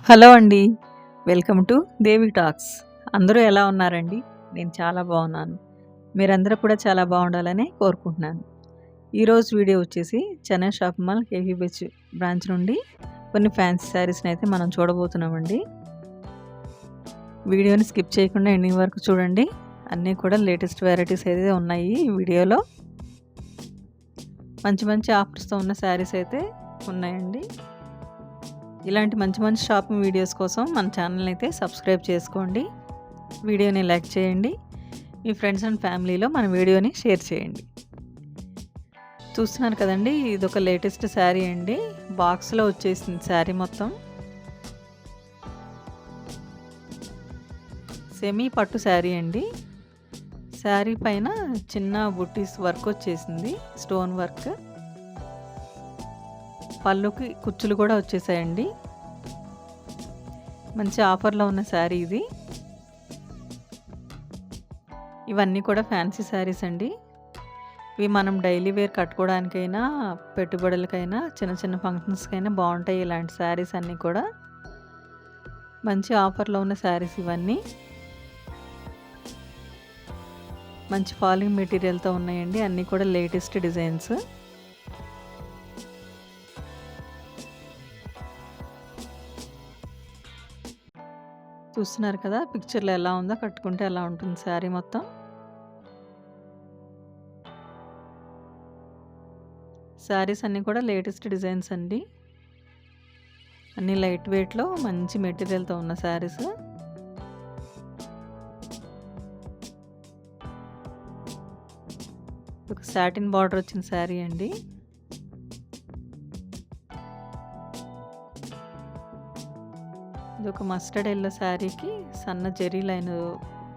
Hello అండి. Welcome to Devi talks. అందరూ ఎలా ఉన్నారండి? నేను చాలా బాగున్నాను. మీరందరూ కూడా చాలా బాగుండాలని కోరుకుంటున్నాను. ఈరోజు వీడియో వచ్చేసి Chennai shopping mall KV beach branch నుండి కొన్ని ఫ్యాన్సీ శారీస్ని అయితే మనం చూడబోతున్నామండి. వీడియోని స్కిప్ చేయకుండా ఎండింగ్ వరకు చూడండి. అన్నీ కూడా లేటెస్ట్ వెరైటీస్ అయితే ఉన్నాయి ఈ వీడియోలో. మంచి మంచి ఆఫర్స్తో ఉన్న శారీస్ అయితే ఉన్నాయండి. ఇలాంటి మంచి మంచి షాపింగ్ వీడియోస్ కోసం మన ఛానల్ని అయితే సబ్స్క్రైబ్ చేసుకోండి. వీడియోని లైక్ చేయండి. మీ ఫ్రెండ్స్ అండ్ ఫ్యామిలీలో మన వీడియోని షేర్ చేయండి. చూస్తున్నారు కదండి, ఇది ఒక లేటెస్ట్ శారీ అండి. బాక్స్లో వచ్చేసింది శారీ మొత్తం. సెమీ పట్టు శారీ అండి. శారీ పైన చిన్న బుట్టీస్ వర్క్ వచ్చేసింది, స్టోన్ వర్క్. పళ్ళుకి కుచ్చులు కూడా వచ్చేసాయండి. మంచి ఆఫర్లో ఉన్న శారీ ఇది. ఇవన్నీ కూడా ఫ్యాన్సీ శారీస్ అండి. ఇవి మనం డైలీ వేర్ కట్టుకోవడానికైనా, పెట్టుబడులకైనా, చిన్న చిన్న ఫంక్షన్స్కైనా బాగుంటాయి ఇలాంటి శారీస్ అన్నీ కూడా. మంచి ఆఫర్లో ఉన్న శారీస్ ఇవన్నీ. మంచి ఫాలింగ్ మెటీరియల్తో ఉన్నాయండి. అన్నీ కూడా లేటెస్ట్ డిజైన్స్. చూస్తున్నారు కదా, పిక్చర్లో ఎలా ఉందో, కట్టుకుంటే ఎలా ఉంటుంది శారీ మొత్తం. శారీస్ అన్నీ కూడా లేటెస్ట్ డిజైన్స్ అండి. అన్నీ లైట్ వెయిట్లో మంచి మెటీరియల్తో ఉన్న శారీస్. ఒక సాటిన్ బార్డర్ వచ్చిన శారీ అండి. ఇది ఒక మస్టర్డ్ ఎల్లో శారీకి సన్న జెరీ లైన్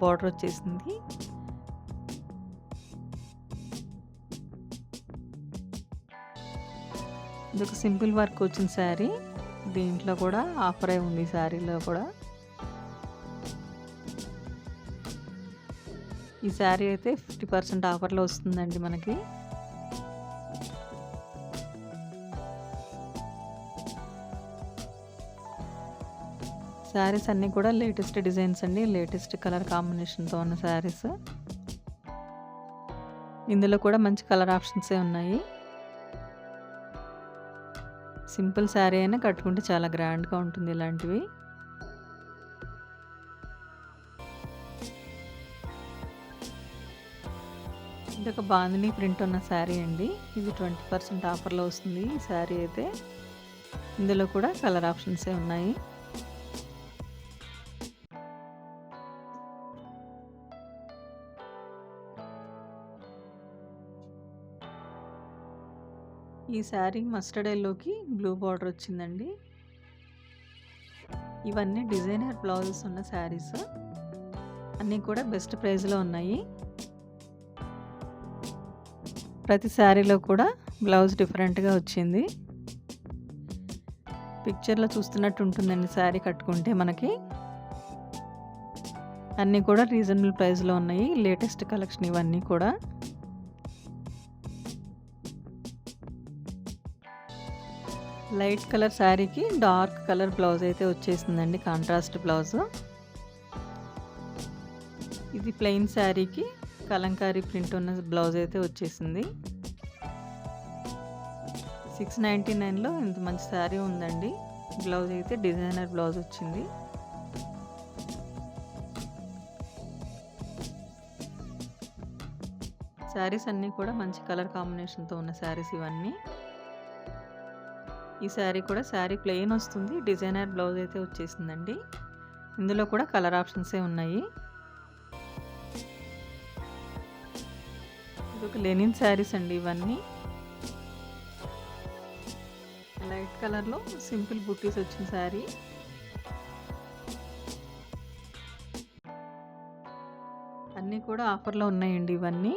బార్డర్ వచ్చేసింది. ఇది ఒక సింపుల్ వర్క్ వచ్చిన శారీ. దీంట్లో కూడా ఆఫర్ అయి ఉంది. శారీలో కూడా ఈ శారీ అయితే 50% ఆఫర్లో వస్తుందండి మనకి. శారీస్ అన్నీ కూడా లేటెస్ట్ డిజైన్స్ అండి. లేటెస్ట్ కలర్ కాంబినేషన్తో ఉన్న శారీస్. ఇందులో కూడా మంచి కలర్ ఆప్షన్సే ఉన్నాయి. సింపుల్ శారీ అయినా కట్టుకుంటే చాలా గ్రాండ్గా ఉంటుంది ఇలాంటివి. ఇది ఒక బాందిని ప్రింట్ ఉన్న శారీ అండి. ఇది 20% ఆఫర్లో వస్తుంది ఈ శారీ అయితే. ఇందులో కూడా కలర్ ఆప్షన్సే ఉన్నాయి. ఈ శారీ మస్టర్డ్ ఎల్లోకి బ్లూ బార్డర్ వచ్చిందండి. ఇవన్నీ డిజైనర్ బ్లౌజెస్ ఉన్న శారీస్. అన్నీ కూడా బెస్ట్ ప్రైస్లో ఉన్నాయి. ప్రతి శారీలో కూడా బ్లౌజ్ డిఫరెంట్గా వచ్చింది. పిక్చర్లో చూస్తున్నట్టు ఉంటుందండి శారీ కట్టుకుంటే మనకి. అన్నీ కూడా రీజనబుల్ ప్రైస్లో ఉన్నాయి. లేటెస్ట్ కలెక్షన్ ఇవన్నీ కూడా. లైట్ కలర్ శారీకి డార్క్ కలర్ బ్లౌజ్ అయితే వచ్చేసిందండి, కాంట్రాస్ట్ బ్లౌజ్. ఇది ప్లెయిన్ శారీకి కలంకారీ ప్రింట్ ఉన్న బ్లౌజ్ అయితే వచ్చేసింది. 699లో ఇంత మంచి శారీ ఉందండి. బ్లౌజ్ అయితే డిజైనర్ బ్లౌజ్ వచ్చింది. శారీస్ అన్నీ కూడా మంచి కలర్ కాంబినేషన్తో ఉన్న శారీస్ ఇవన్నీ. ఈ శారీ కూడా శారీ ప్లెయిన్ వస్తుంది, డిజైనర్ బ్లౌజ్ అయితే వచ్చేసిందండి. ఇందులో కూడా కలర్ ఆప్షన్సే ఉన్నాయి. ఇది ఒక లెనిన్ శారీస్ అండి ఇవన్నీ. లైట్ కలర్లో సింపుల్ బుట్టీస్ వచ్చిన శారీ. అన్నీ కూడా ఆఫర్లో ఉన్నాయండి ఇవన్నీ.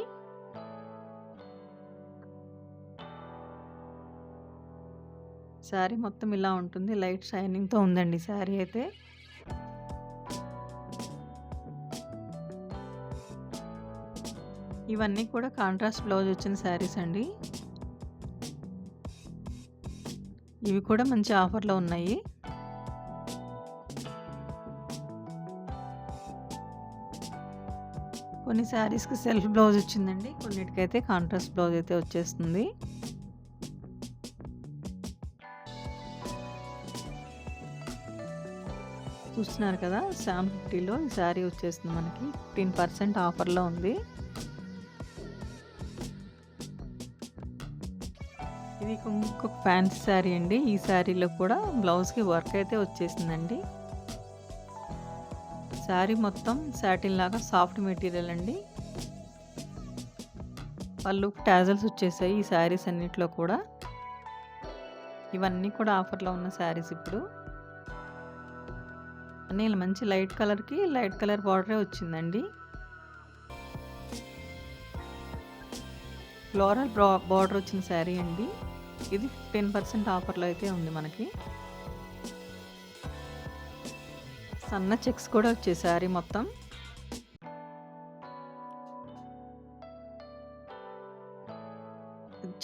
శారీ మొత్తం ఇలా ఉంటుంది, లైట్ షైనింగ్తో ఉందండి శారీ అయితే. ఇవన్నీ కూడా కాంట్రాస్ట్ బ్లౌజ్ వచ్చిన శారీస్ అండి. ఇవి కూడా మంచి ఆఫర్లో ఉన్నాయి. కొన్ని శారీస్‌కి సెల్ఫ్ బ్లౌజ్ వచ్చిందండి. కొన్నిటికైతే కాంట్రాస్ట్ బ్లౌజ్ అయితే వచ్చేస్తుంది. చూస్తున్నారు కదా! 750లో ఈ శారీ వచ్చేస్తుంది మనకి. 15% ఆఫర్‌లో ఉంది. ఇది ఇంకొక ఫ్యాన్సీ శారీ అండి. ఈ శారీలో కూడా బ్లౌజ్‌కి వర్క్ అయితే వచ్చేసిందండి. శారీ మొత్తం సాటిన్ లాగా సాఫ్ట్ మెటీరియల్ అండి. పళ్ళు టాజల్స్ వచ్చేసాయి ఈ శారీస్ అన్నిట్లో కూడా. ఇవన్నీ కూడా ఆఫర్‌లో ఉన్న శారీస్ ఇప్పుడు. అన్నీ మంచి లైట్ కలర్‌కి లైట్ కలర్ బార్డరే వచ్చిందండి. ఫ్లోరల్ బార్డర్ వచ్చిన శారీ అండి. ఇది 15% ఆఫర్‌లో అయితే ఉంది మనకి. సన్న చెక్స్ కూడా వచ్చాయి శారీ మొత్తం.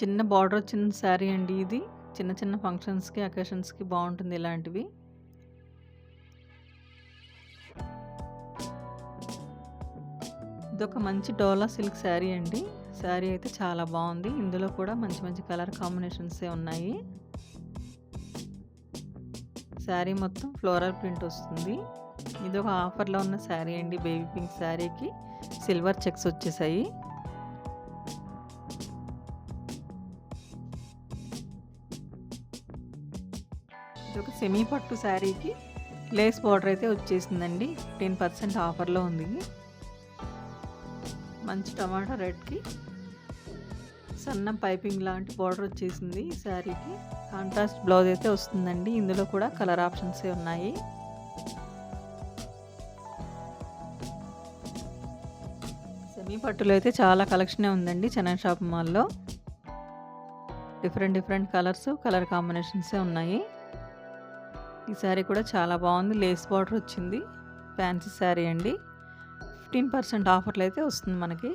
చిన్న బార్డర్ వచ్చిన శారీ అండి ఇది. చిన్న చిన్న ఫంక్షన్స్‌కి, అకేషన్స్‌కి బాగుంటుంది ఇలాంటివి. ఇదొక మంచి డోలా సిల్క్ శారీ అండి. శారీ అయితే చాలా బాగుంది. ఇందులో కూడా మంచి మంచి కలర్ కాంబినేషన్సే ఉన్నాయి. శారీ మొత్తం ఫ్లోరల్ ప్రింట్ వస్తుంది. ఇదొక ఆఫర్‌లో ఉన్న శారీ అండి. బేబీ పింక్ శారీకి సిల్వర్ చెక్స్ వచ్చేసాయి. ఇదొక సెమీ పట్టు శారీకి లేస్ బార్డర్ అయితే వచ్చేసిందండి. 15% ఆఫర్‌లో ఉంది. మంచి టమాటా రెడ్‌కి సన్న పైపింగ్ లాంటి బార్డర్ వచ్చేసింది ఈ శారీకి. కాంట్రాస్ట్ బ్లౌజ్ అయితే వస్తుందండి. ఇందులో కూడా కలర్ ఆప్షన్సే ఉన్నాయి. సెమీ పట్టులో అయితే చాలా కలెక్షనే ఉందండి చందన్ షాపింగ్ మాల్‌లో. డిఫరెంట్ కలర్స్, కలర్ కాంబినేషన్సే ఉన్నాయి. ఈ శారీ కూడా చాలా బాగుంది. లేస్ బార్డర్ వచ్చింది. ఫ్యాన్సీ శారీ అండి. 15% ఆఫర్‌లో అయితే వస్తుంది మనకి.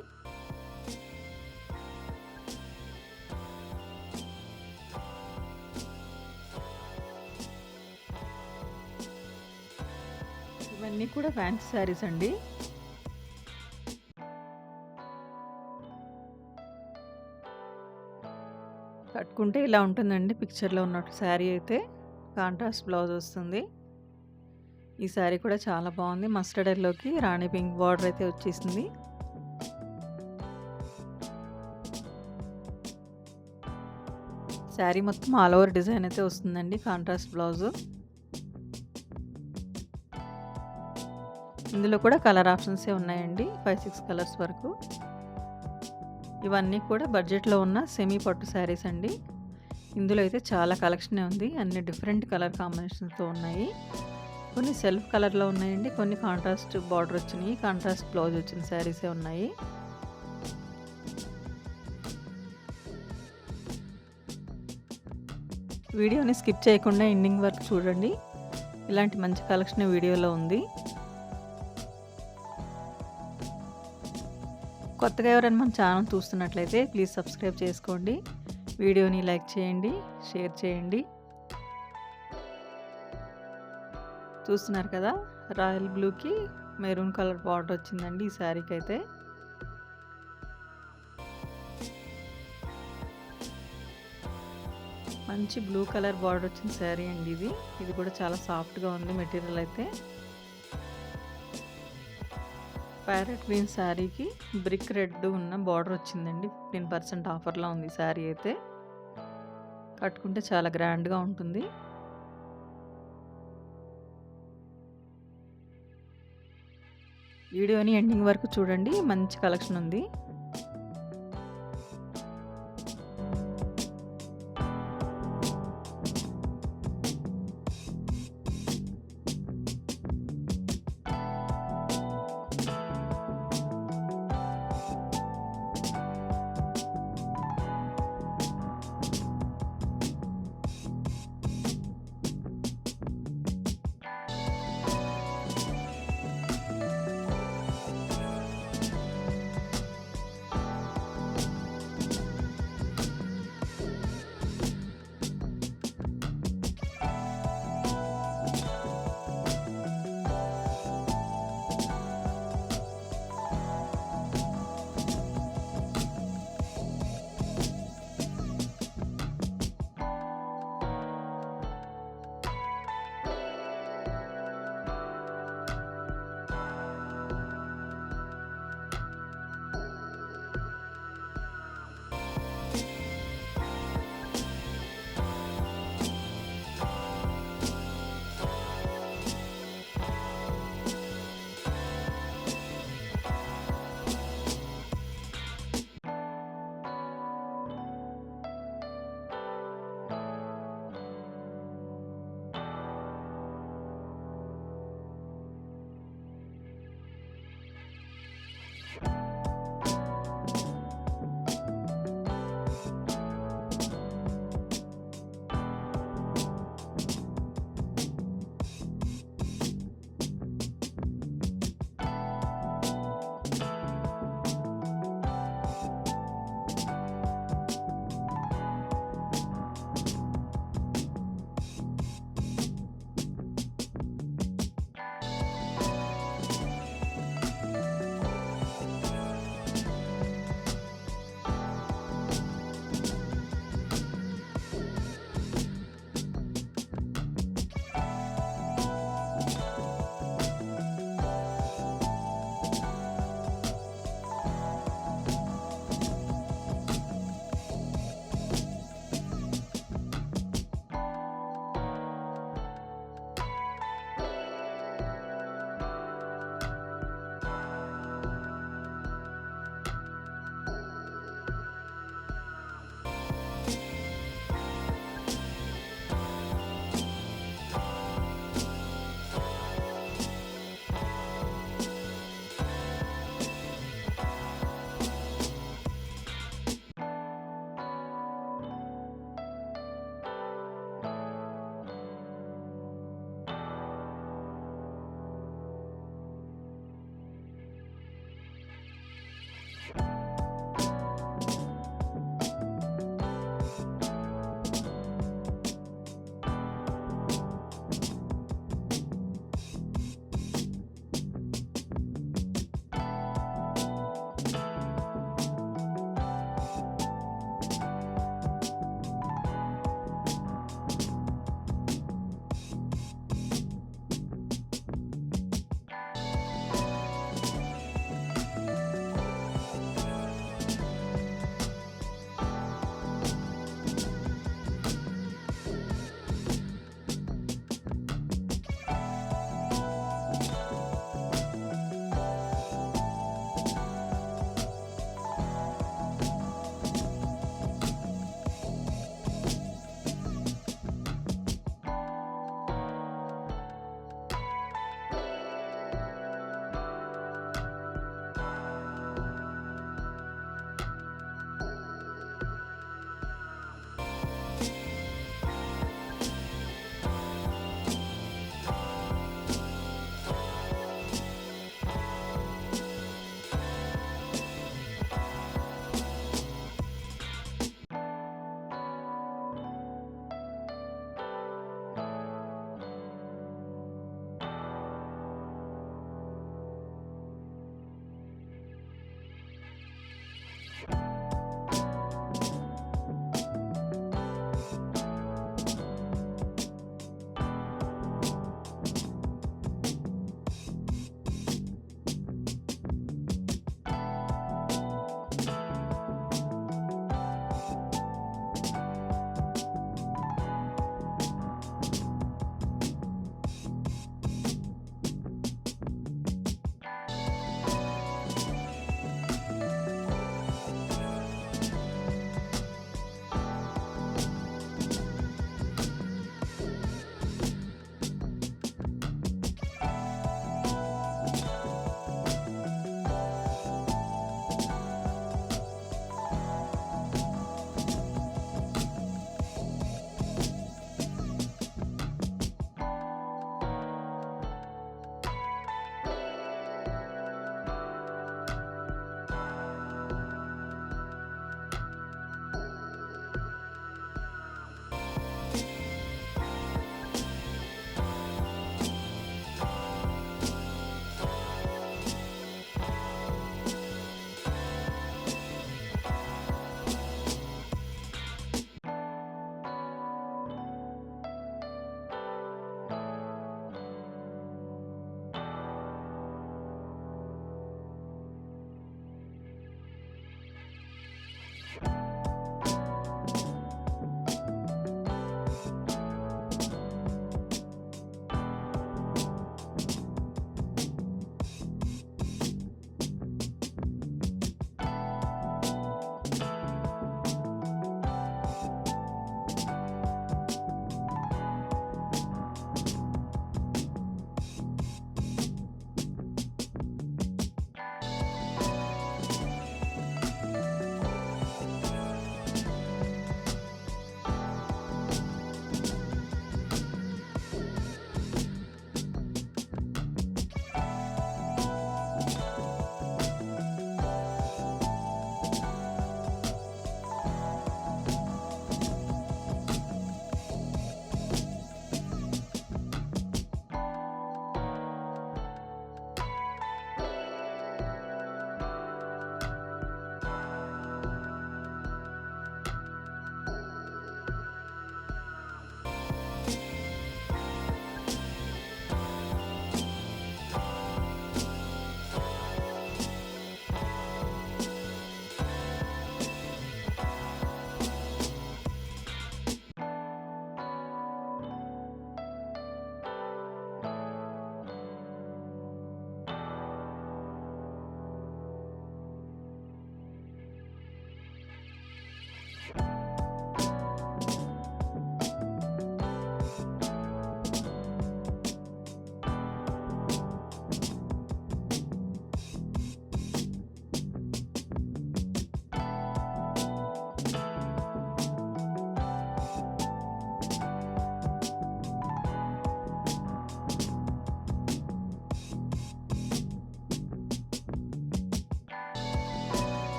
ఇవన్నీ కూడా ఫ్యాన్సీ శారీస్ అండి. కట్టుకుంటే ఇలా ఉంటుందండి పిక్చర్‌లో ఉన్నట్టు శారీ అయితే. కాంట్రాస్ట్ బ్లౌజ్ వస్తుంది. ఈ శారీ కూడా చాలా బాగుంది. మస్టర్డ్ ఎల్లోకి రాణి పింక్ బార్డర్ అయితే వచ్చేసింది. శారీ మొత్తం ఆల్ ఓవర్ డిజైన్ అయితే వస్తుందండి. Contrast blouse. ఇందులో కూడా కలర్ ఆప్షన్సే ఉన్నాయండి. 5, 6 కలర్స్ వరకు. ఇవన్నీ కూడా బడ్జెట్లో ఉన్న సెమీ పట్టు శారీస్ అండి. ఇందులో అయితే చాలా కలెక్షనే ఉంది. అన్ని డిఫరెంట్ కలర్ కాంబినేషన్స్‌తో ఉన్నాయి. కొన్ని సెల్ఫ్ కలర్‌లో ఉన్నాయండి. కొన్ని కాంట్రాస్ట్ బార్డర్ వచ్చినాయి. కాంట్రాస్ట్ బ్లౌజ్ వచ్చిన శారీసే ఉన్నాయి. వీడియోని స్కిప్ చేయకుండా ఎండింగ్ వరకు చూడండి. ఇలాంటి మంచి కలెక్షన్ వీడియోలో ఉంది. కొత్తగా ఎవరైనా మన ఛానల్ చూస్తున్నట్లయితే ప్లీజ్ సబ్స్క్రైబ్ చేసుకోండి. వీడియోని లైక్ చేయండి, షేర్ చేయండి. చూస్తున్నారు కదా! రాయల్ బ్లూకి మెరూన్ కలర్ బార్డర్ వచ్చిందండి ఈ శారీకి అయితే. మంచి బ్లూ కలర్ బార్డర్ వచ్చిన శారీ అండి ఇది. ఇది కూడా చాలా సాఫ్ట్‌గా ఉంది మెటీరియల్ అయితే. ప్యారెట్ గ్రీన్ శారీకి బ్రిక్ రెడ్ ఉన్న బార్డర్ వచ్చిందండి. 15% ఆఫర్‌లో ఉంది శారీ అయితే. కట్టుకుంటే చాలా గ్రాండ్‌గా ఉంటుంది. వీడియోని ఎండింగ్ వరకు చూడండి. మంచి కలెక్షన్ ఉంది.